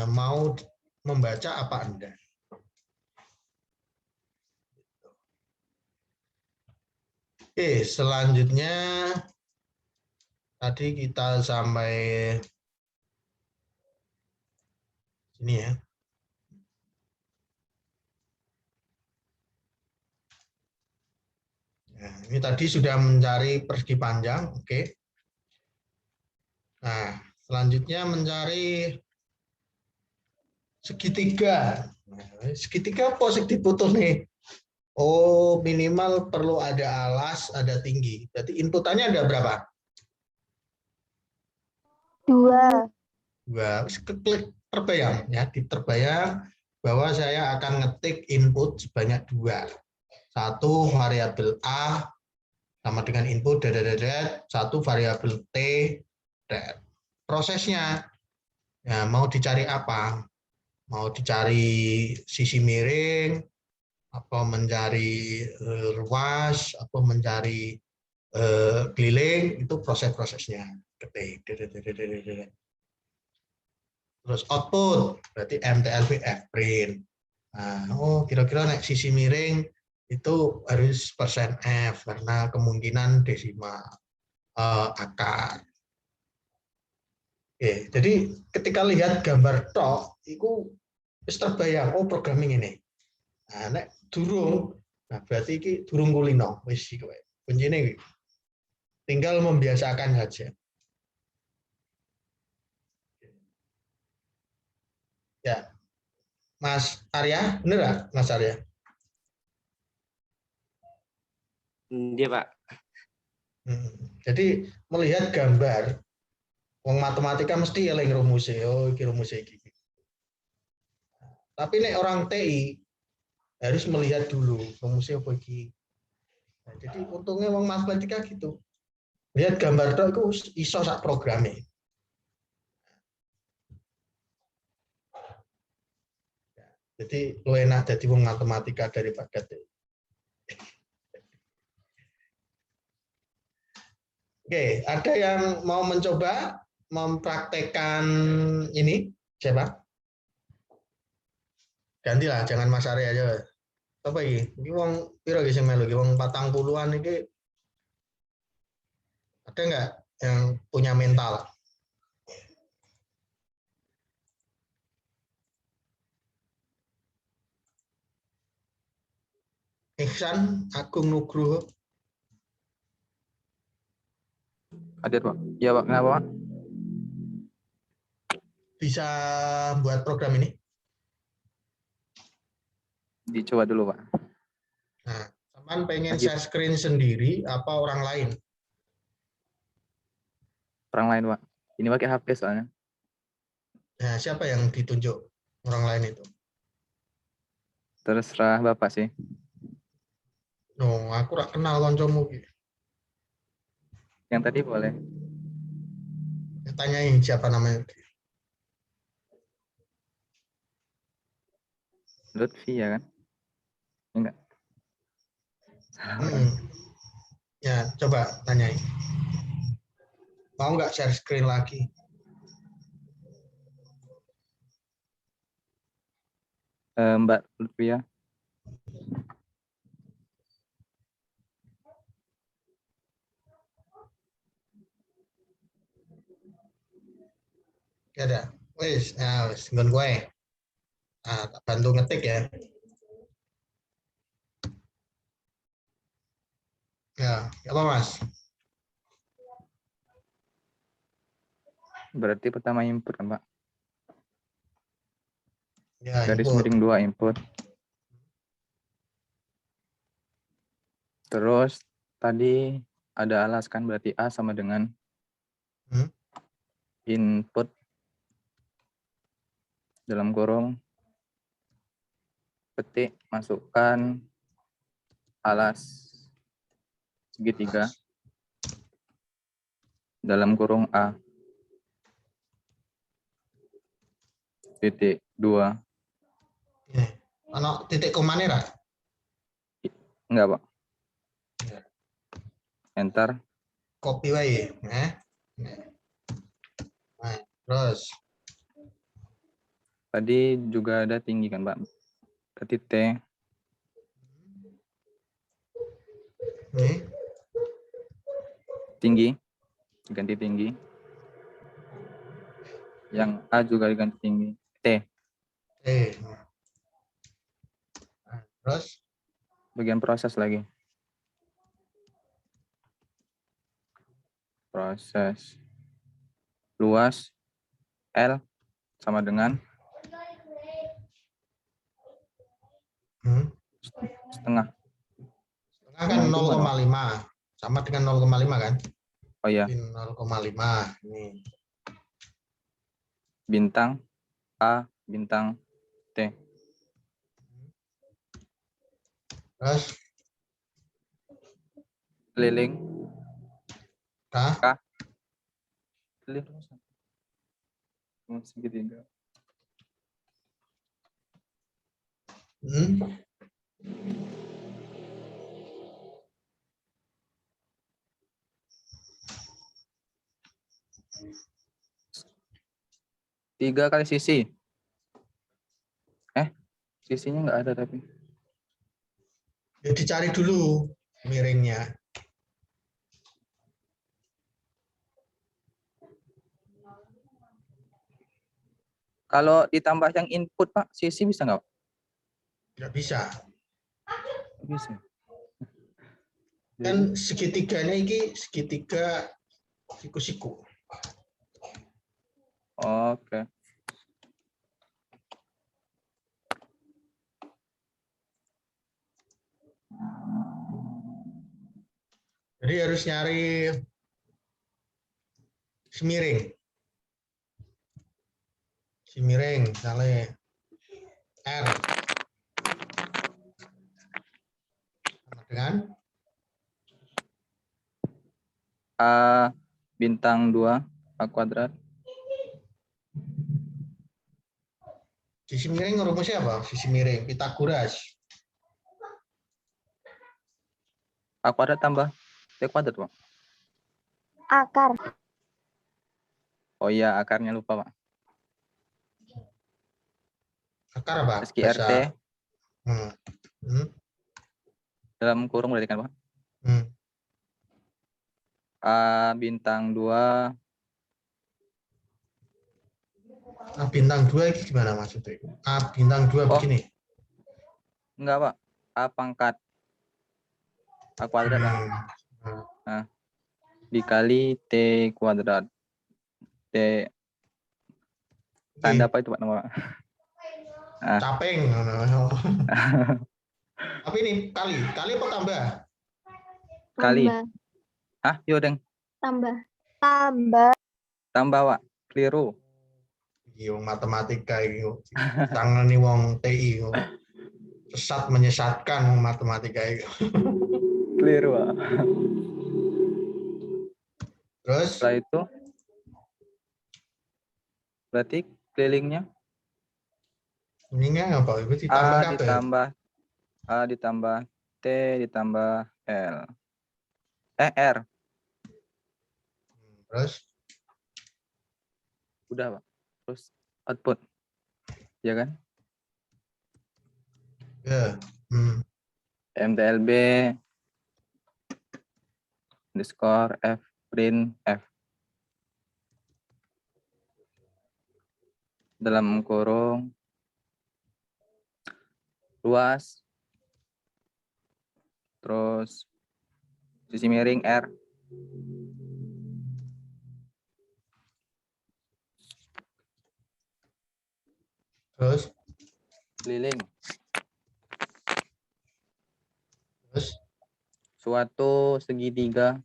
mau membaca apa Anda. Oke, selanjutnya tadi kita sampai sini ya. Nah, ini tadi sudah mencari persegi panjang, oke. Nah, selanjutnya mencari segitiga. Nah, segitiga apa sih diputus nih? Oh, minimal perlu ada alas, ada tinggi. Berarti inputannya ada berapa? 2. 2. Klik terbayang ya, terbayang bahwa saya akan ngetik input sebanyak 2. 1 variabel A sama dengan input dada, 1 variabel T. Prosesnya ya, mau dicari apa? Mau dicari sisi miring, apa mencari ruas, apa mencari keliling, itu proses-prosesnya. Ketik. Terus output, berarti MTLB Fprint. Nah, oh kira-kira naik sisi miring itu harus %F karena kemungkinan desimal akar. Oke, jadi ketika lihat gambar tok, itu terbayang, oh programming ini. Nah, nek durung, nah berarti ini durung kulino, wis iki kowe. Kuncine tinggal membiasakan saja. Ya, Mas Arya, bener nggak, Mas Arya? Iya, Pak. Jadi melihat gambar, wong matematika mesti eling rumusnya. Oh, iki rumusnya iki. Tapi nek orang TI harus melihat dulu rumusnya apa iki. Nah, jadi untungnya wong matematika gitu. Lihat gambar tok iku iso sak programe. Jadi lu enak jadi wong matematika daripada TI. Oke, ada yang mau mencoba mempraktekkan ini? Siapa? Gantilah, jangan Mas Arya aja. Apa ini? Ini wong piro iki sing melu iki wong 40-an iki. Ada nggak yang punya mental? Ihsan Agung Nugroho. Hadir, Pak. Iya, Pak. Kenapa, Pak? Bisa buat program ini? Dicoba dulu, Pak. Nah, teman pengen Hadir. share screen sendiri apa orang lain? Orang lain, Pak. Ini pakai HP soalnya. Nah, siapa yang ditunjuk orang lain itu? Terserah Bapak sih. No, aku rak kenal koncomu iki. Yang tadi boleh. Tanyain siapa namanya. Lutfi ya kan? Enggak. Ya, coba tanyain. Mau nggak share screen lagi? Mbak Lutfi ya. Ya ada. Wis, nah wis nggon kowe. Nah, tak bantu ngetik ya. Ya, apa Mas? Berarti pertama input kan, Pak? Ya, Garis input. miring 2 input. Terus tadi ada alas kan, berarti A sama dengan input dalam kurung petik masukkan alas segitiga dalam kurung A titik 2. Ono titik komane ra? Enggak, Pak. Ya. Enter. Copy wae, Nah, terus Tadi juga ada tinggi kan, Pak? Berarti T. nih, Tinggi. Diganti tinggi. Yang A juga diganti tinggi. T. Nah, terus Bagian proses lagi. Proses. Luas. L sama dengan setengah. Setengah kan 0,5. Sama dengan 0,5 kan? Oh iya. 0,5. Nih. Bintang A, bintang T. Terus Keliling K. Keliling segitiga. Tiga kali sisi. Sisinya nggak ada tapi. Ya dicari dulu miringnya. Kalau ditambah yang input, Pak, sisi bisa nggak? Nggak bisa. Bisa. Kan segitiganya ini segitiga siku-siku. Oke. Jadi harus nyari semiring. Semiring, misalnya R sama dengan A bintang 2 A kuadrat. sisi miring rumusnya apa? Sisi miring Pitagoras. A kuadrat tambah T kuadrat, Pak. Akar. Oh iya, akarnya lupa, Pak. Akar apa? Meski RT Hmm. Hmm. dalam kurung berarti kan, Pak? Hmm. A bintang 2 A bintang 2 ini gimana maksudnya? A bintang 2 Oh. begini. enggak, Pak. A pangkat A kuadrat lah. Hmm. Nah, dikali T kuadrat. T tanda apa itu, Pak, nama? Ah. Caping. Tapi ini kali apa tambah? Kali. Tambah. Hah, yo deng. Tambah. Tambah. Tambah, Pak. Keliru. Iya, matematika iki. Tangan nih wong TI. Sesat menyesatkan matematika itu. Keliru, Pak. Terus Setelah itu berarti kelilingnya ininya apa? Itu ditambah A kabeh. ditambah T ditambah L. R. Terus Udah, Pak. Terus output. Ya kan? ya. Hmm. MTLB underscore F print F dalam kurung luas terus sisi miring R Terus keliling terus suatu segitiga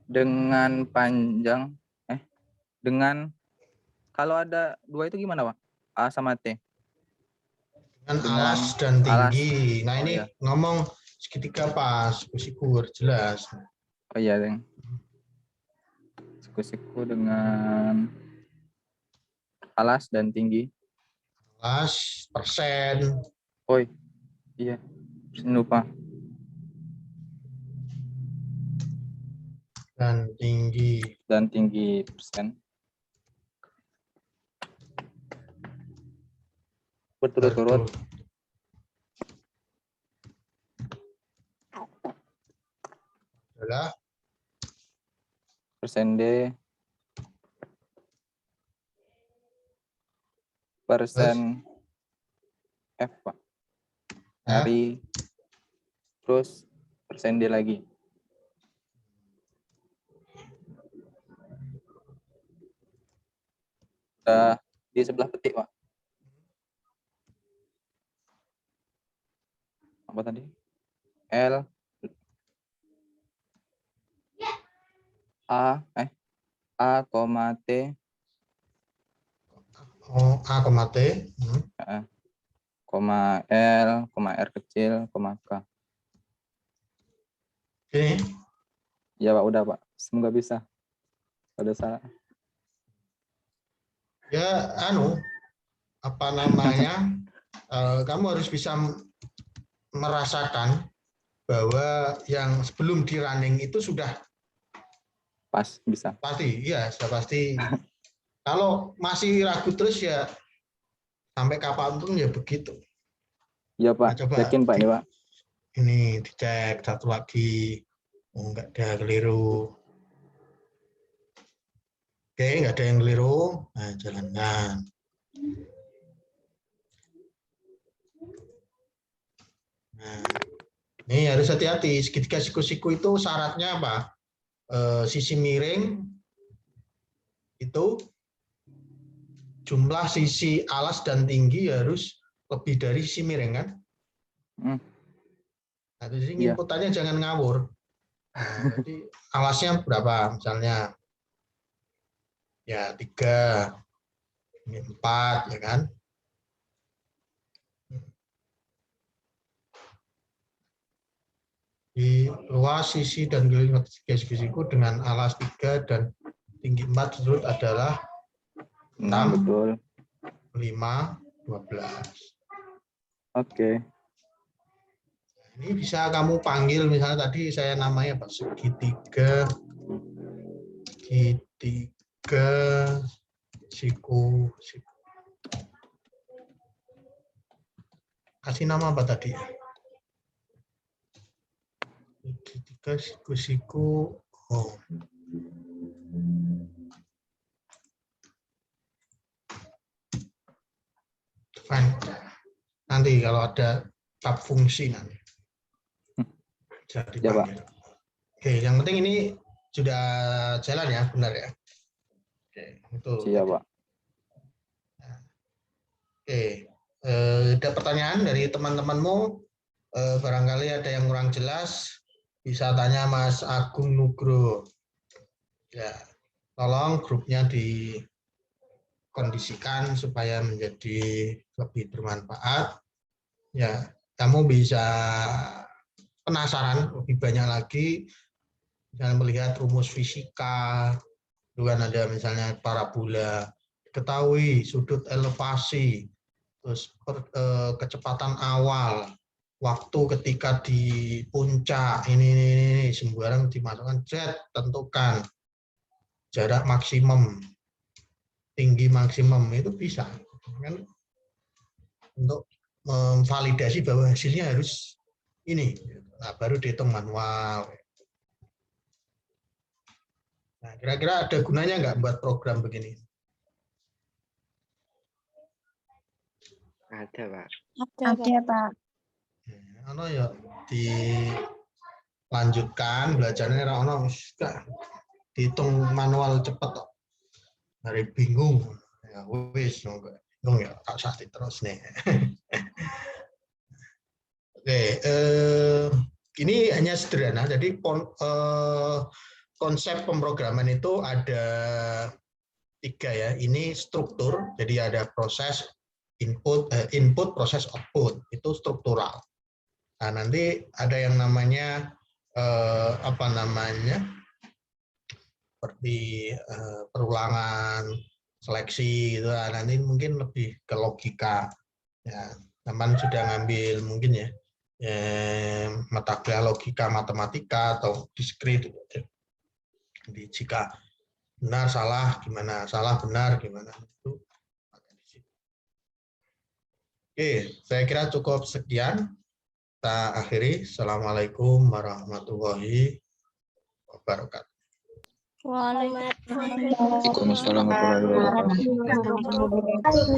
dengan panjang dengan kalau ada dua itu gimana, Pak? A sama T. dengan Dengan alas dan alas. tinggi. Nah, Oh, ini iya. ngomong segitiga pas, sikur jelas. Oh iya, Deng. Siku-siku dengan alas dan tinggi. Alas, persen, Oh iya, lupa. dan tinggi persen. Berturut-turut. Adalah Persen D. Persen F, Pak. Dari terus persen D lagi. Di sebelah petik, Pak. Apa tadi? L A koma T A, T, koma L, koma R kecil, koma K. Ini Ya, Pak, udah, Pak. Semoga bisa. Ada salah. ya apa namanya? Kamu harus bisa merasakan bahwa yang sebelum di running itu sudah Pas bisa. pasti, ya sudah pasti. Kalau masih ragu terus ya sampai kapanpun ya begitu. Ya, Pak. Nah, coba yakin, Pak, ini, Pak. Ini dicek satu lagi. Oh, enggak ada keliru. Oke, enggak ada yang keliru. Nah, jalankan. Nah, ini harus hati-hati. Segitiga siku-siku itu syaratnya apa? Sisi miring itu jumlah sisi alas dan tinggi harus lebih dari sisi miring, kan? Nah, jadi inputannya jangan ngawur. Nah, jadi alasnya berapa? Misalnya ya 3. Ini 4, ya kan? Di luas sisi dan keliling segisiku dengan alas 3 dan tinggi 4 sudut adalah 6 6, betul. 5, 12. Oke. Ini bisa kamu panggil, misalnya tadi saya namanya Pak segitiga siku. Kasih nama apa tadi? Segitiga siku. Oh. Fine. Nanti kalau ada tab fungsi nanti. Bisa dipanggil. Oke, yang penting ini sudah jalan ya, benar ya? Oke, itu. Siap, Pak. Oke, ada pertanyaan dari teman-temanmu? Barangkali ada yang kurang jelas, bisa tanya Mas Agung Nugroho. Ya, tolong grupnya dikondisikan supaya menjadi lebih bermanfaat. Ya, kamu bisa penasaran lebih banyak lagi, misalnya melihat rumus fisika, itu kan ada misalnya parabola, ketahui sudut elevasi, terus kecepatan awal, waktu ketika di puncak, ini sembarang dimasukkan, tentukan jarak maksimum, tinggi maksimum, itu bisa kan, untuk memvalidasi bahwa hasilnya harus ini. Nah, baru dihitung manual. Nah, kira-kira ada gunanya nggak buat program begini? Ada, Pak. Ada, Pak. Ano ya dilanjutkan belajarnya ono dihitung manual cepet kok. Dari bingung. Ya wis bingung ya tak sakti terus nih. Oke, ini hanya sederhana. Jadi konsep pemrograman itu ada 3 ya. Ini struktur. Jadi ada proses input, proses output. Itu struktural. Nah, nanti ada yang namanya seperti perulangan, seleksi gitu. Nah, nanti mungkin lebih ke logika. Ya, teman sudah ngambil mungkin ya mata kuliah logika matematika atau diskrit. Jadi jika benar salah gimana, salah benar gimana itu. Oke, saya kira cukup sekian. Kita akhiri. Assalamualaikum warahmatullahi wabarakatuh. Waalaikumsalam Waalaikumsalam warahmatullahi wabarakatuh. warahmatullahi wabarakatuh.